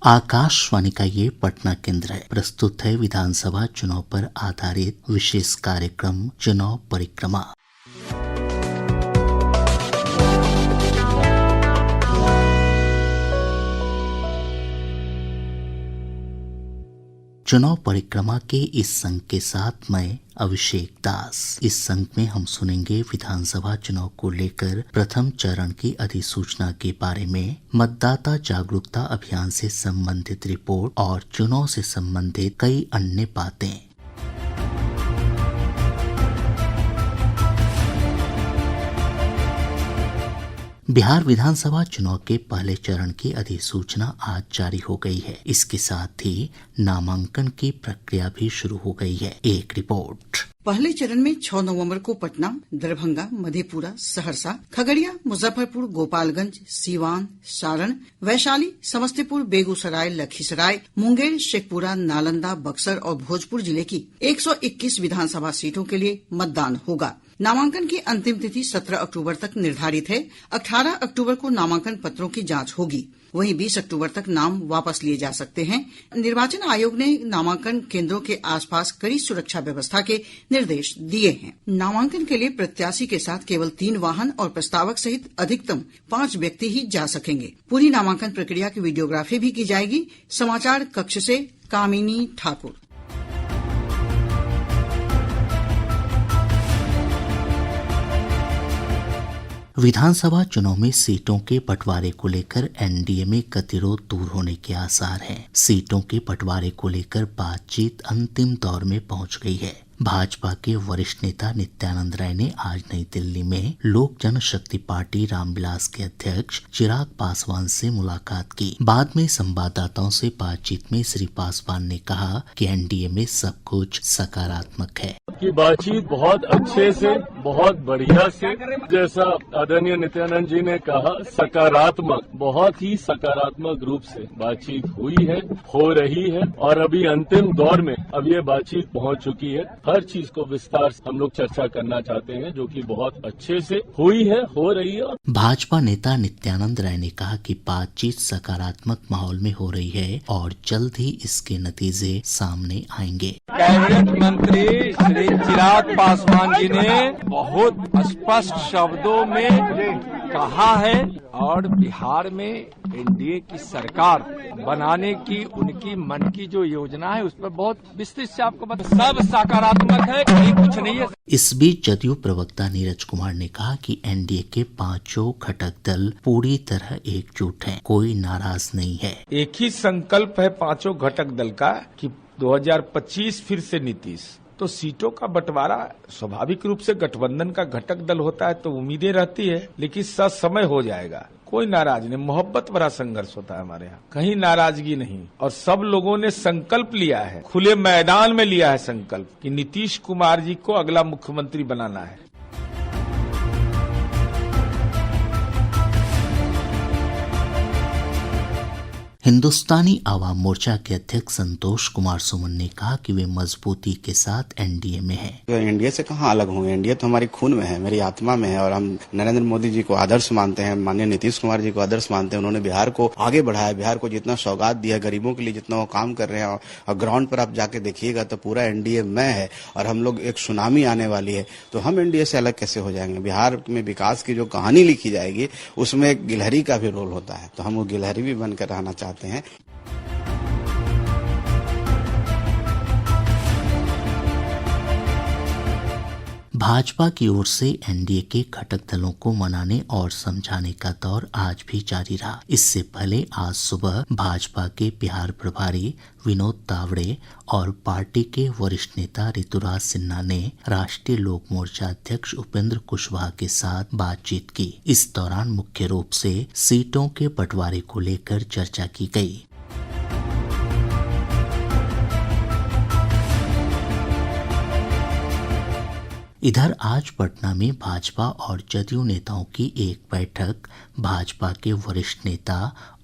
आकाशवाणी का ये पटना केंद्र है। प्रस्तुत है विधानसभा चुनाव पर आधारित विशेष कार्यक्रम चुनाव परिक्रमा। चुनाव परिक्रमा के इस संग के साथ मैं अभिषेक दास। इस संग में हम सुनेंगे विधानसभा चुनाव को लेकर प्रथम चरण की अधिसूचना के बारे में, मतदाता जागरूकता अभियान से संबंधित रिपोर्ट और चुनाव से संबंधित कई अन्य बातें। बिहार विधानसभा चुनाव के पहले चरण की अधिसूचना आज जारी हो गई है। इसके साथ ही नामांकन की प्रक्रिया भी शुरू हो गई है। एक रिपोर्ट। पहले चरण में 6 नवंबर को पटना, दरभंगा, मधेपुरा, सहरसा, खगड़िया, मुजफ्फरपुर, गोपालगंज, सीवान, सारण, वैशाली, समस्तीपुर, बेगूसराय, लखीसराय, मुंगेर, शेखपुरा, नालंदा, बक्सर और भोजपुर जिले की 121 विधानसभा सीटों के लिए मतदान होगा। नामांकन की अंतिम तिथि 17 अक्टूबर तक निर्धारित है। 18 अक्टूबर को नामांकन पत्रों की जांच होगी। वहीं 20 अक्टूबर तक नाम वापस लिए जा सकते हैं। निर्वाचन आयोग ने नामांकन केंद्रों के आसपास कड़ी सुरक्षा व्यवस्था के निर्देश दिए हैं। नामांकन के लिए प्रत्याशी के साथ केवल 3 वाहन और प्रस्तावक सहित अधिकतम 5 व्यक्ति ही जा सकेंगे। पूरी नामांकन प्रक्रिया की वीडियोग्राफी भी की जाएगी। समाचार कक्ष से कामिनी ठाकुर। विधानसभा चुनाव में सीटों के बंटवारे को लेकर एनडीए में गतिरोध दूर होने के आसार हैं। सीटों के बंटवारे को लेकर बातचीत अंतिम दौर में पहुंच गई है। भाजपा के वरिष्ठ नेता नित्यानंद राय ने आज नई दिल्ली में लोक जनशक्ति पार्टी रामविलास के अध्यक्ष चिराग पासवान से मुलाकात की। बाद में संवाददाताओं से बातचीत में श्री पासवान ने कहा कि एनडीए में सब कुछ सकारात्मक है। की बातचीत बहुत अच्छे से, बहुत बढ़िया से, जैसा आदरणीय नित्यानंद जी ने कहा, सकारात्मक, बहुत ही सकारात्मक रूप से बातचीत हुई है, हो रही है और अभी अंतिम दौर में अब ये बातचीत पहुंच चुकी है। हर चीज को विस्तार से हम लोग चर्चा करना चाहते हैं, जो कि बहुत अच्छे से हुई है, हो रही है। भाजपा नेता नित्यानंद राय ने कहा कि बातचीत सकारात्मक माहौल में हो रही है और जल्द ही इसके नतीजे सामने आएंगे। कैबिनेट मंत्री श्री चिराग पासवान जी ने बहुत स्पष्ट शब्दों में कहा है और बिहार में एनडीए की सरकार बनाने की उनकी मन की जो योजना है उस पर बहुत विस्तृत से आपको बता, सब सकारात्मक है, कहीं कुछ नहीं है। इस बीच जदयू प्रवक्ता नीरज कुमार ने कहा कि एनडीए के 5 घटक दल पूरी तरह एकजुट हैं, कोई नाराज नहीं है। एक ही संकल्प है 5 घटक दल का कि 2025 फिर से नीतीश। तो सीटों का बंटवारा स्वाभाविक रूप से गठबंधन का घटक दल होता है तो उम्मीदें रहती है, लेकिन समय हो जाएगा। कोई नाराज नहीं, मोहब्बत भरा संघर्ष होता है हमारे यहाँ, कहीं नाराजगी नहीं। और सब लोगों ने संकल्प लिया है, खुले मैदान में लिया है संकल्प कि नीतीश कुमार जी को अगला मुख्यमंत्री बनाना है। हिंदुस्तानी आवाम मोर्चा के अध्यक्ष संतोष कुमार सुमन ने कहा कि वे मजबूती के साथ एनडीए में हैं। तो एनडीए से कहाँ अलग होंगे? एनडीए तो हमारी खून में है, मेरी आत्मा में है और हम नरेंद्र मोदी जी को आदर्श मानते हैं, माननीय नीतीश कुमार जी को आदर्श मानते हैं। उन्होंने बिहार को आगे बढ़ाया, बिहार को जितना सौगात दिया, गरीबों के लिए जितना वो काम कर रहे हैं और ग्राउंड पर आप जाके देखिएगा तो पूरा एनडीए में है और हम लोग एक सुनामी आने वाली है तो हम एनडीए से अलग कैसे हो जाएंगे? बिहार में विकास की जो कहानी लिखी जाएगी उसमें एक गिलहरी का भी रोल होता है, तो हम वो गिलहरी भी बनकर रहना चाहते हैं। भाजपा की ओर से एनडीए के घटक दलों को मनाने और समझाने का दौर आज भी जारी रहा। इससे पहले आज सुबह भाजपा के बिहार प्रभारी विनोद तावड़े और पार्टी के वरिष्ठ नेता ऋतुराज सिन्हा ने राष्ट्रीय लोक मोर्चा अध्यक्ष उपेंद्र कुशवाहा के साथ बातचीत की। इस दौरान मुख्य रूप से सीटों के बंटवारे को लेकर चर्चा की गई। इधर आज पटना में भाजपा और जदयू नेताओं की एक बैठक भाजपा के वरिष्ठ नेता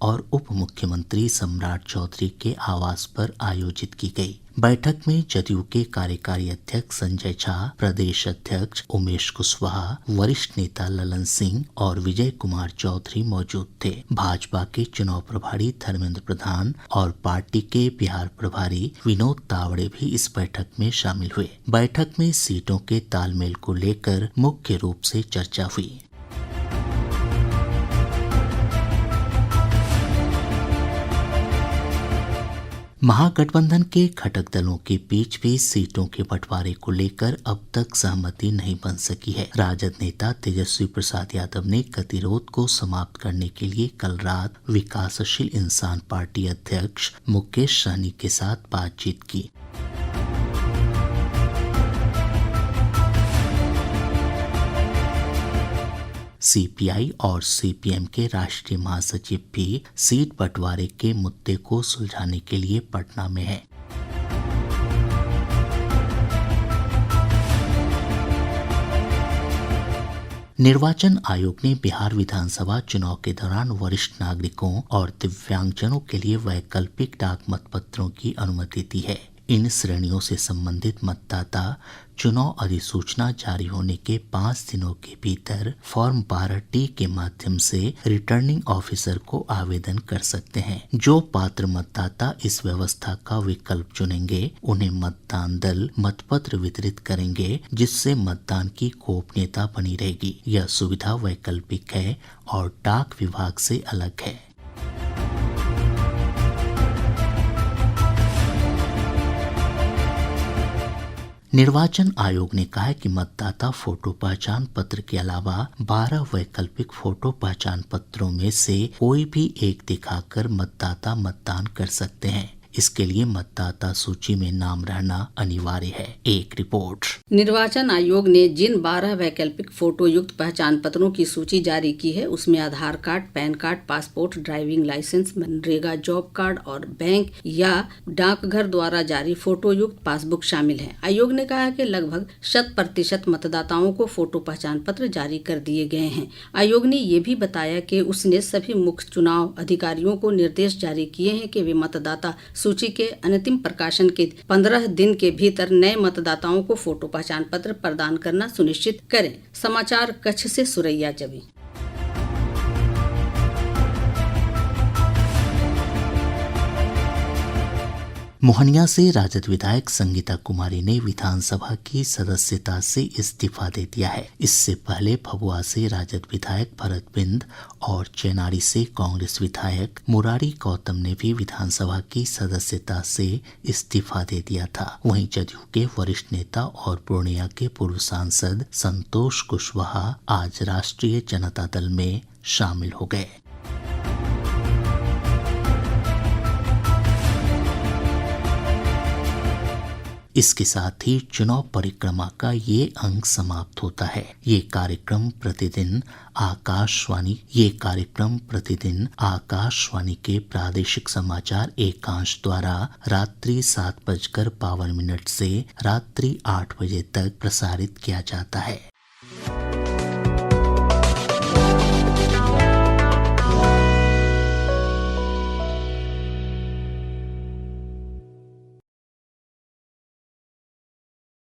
और उप मुख्यमंत्री सम्राट चौधरी के आवास पर आयोजित की गई। बैठक में जदयू के कार्यकारी अध्यक्ष संजय झा, प्रदेश अध्यक्ष उमेश कुशवाहा, वरिष्ठ नेता ललन सिंह और विजय कुमार चौधरी मौजूद थे। भाजपा के चुनाव प्रभारी धर्मेंद्र प्रधान और पार्टी के बिहार प्रभारी विनोद तावड़े भी इस बैठक में शामिल हुए। बैठक में सीटों के तालमेल को लेकर मुख्य रूप से चर्चा हुई। महागठबंधन के घटक दलों के बीच भी सीटों के बंटवारे को लेकर अब तक सहमति नहीं बन सकी है। राजद नेता तेजस्वी प्रसाद यादव ने गतिरोध को समाप्त करने के लिए कल रात विकासशील इंसान पार्टी अध्यक्ष मुकेश सहनी के साथ बातचीत की। सीपीआई और सीपीएम के राष्ट्रीय महासचिव भी सीट बंटवारे के मुद्दे को सुलझाने के लिए पटना में हैं। निर्वाचन आयोग ने बिहार विधानसभा चुनाव के दौरान वरिष्ठ नागरिकों और दिव्यांगजनों के लिए वैकल्पिक डाक मतपत्रों की अनुमति दी है। इन श्रेणियों से संबंधित मतदाता चुनाव अधिसूचना जारी होने के 5 दिनों के भीतर फॉर्म 12T के माध्यम से रिटर्निंग ऑफिसर को आवेदन कर सकते हैं। जो पात्र मतदाता इस व्यवस्था का विकल्प चुनेंगे उन्हें मतदान दल मतपत्र वितरित करेंगे, जिससे मतदान की गोपनीयता बनी रहेगी। यह सुविधा वैकल्पिक है और डाक विभाग से अलग है। निर्वाचन आयोग ने कहा है कि मतदाता फोटो पहचान पत्र के अलावा 12 वैकल्पिक फोटो पहचान पत्रों में से कोई भी एक दिखाकर मतदाता मतदान कर सकते हैं। इसके लिए मतदाता सूची में नाम रहना अनिवार्य है। एक रिपोर्ट। निर्वाचन आयोग ने जिन 12 वैकल्पिक फोटो युक्त पहचान पत्रों की सूची जारी की है उसमें Aadhaar card, PAN card, passport, driving licence, MNREGA job card और बैंक या डाकघर द्वारा जारी फोटो युक्त पासबुक शामिल है। आयोग ने कहा कि लगभग 100% मतदाताओं को फोटो पहचान पत्र जारी कर दिए गए हैं। आयोग ने ये भी बताया कि उसने सभी मुख्य चुनाव अधिकारियों को निर्देश जारी किए हैं कि वे मतदाता सूची के अंतिम प्रकाशन के 15 दिन के भीतर नए मतदाताओं को फोटो पहचान पत्र प्रदान करना सुनिश्चित करें। समाचार कच्छ से सुरैया जबी। मोहनिया से राजद विधायक संगीता कुमारी ने विधानसभा की सदस्यता से इस्तीफा दे दिया है। इससे पहले भभुआ से राजद विधायक भरत बिंद और चेनारी से कांग्रेस विधायक मुरारी गौतम ने भी विधानसभा की सदस्यता से इस्तीफा दे दिया था। वहीं जदयू के वरिष्ठ नेता और पूर्णिया के पूर्व सांसद संतोष कुशवाहा आज राष्ट्रीय जनता दल में शामिल हो गए। इसके साथ ही चुनाव परिक्रमा का ये अंक समाप्त होता है। ये कार्यक्रम प्रतिदिन आकाशवाणी के प्रादेशिक समाचार एकांश द्वारा रात्रि 7:52 से रात्रि 8 बजे तक प्रसारित किया जाता है।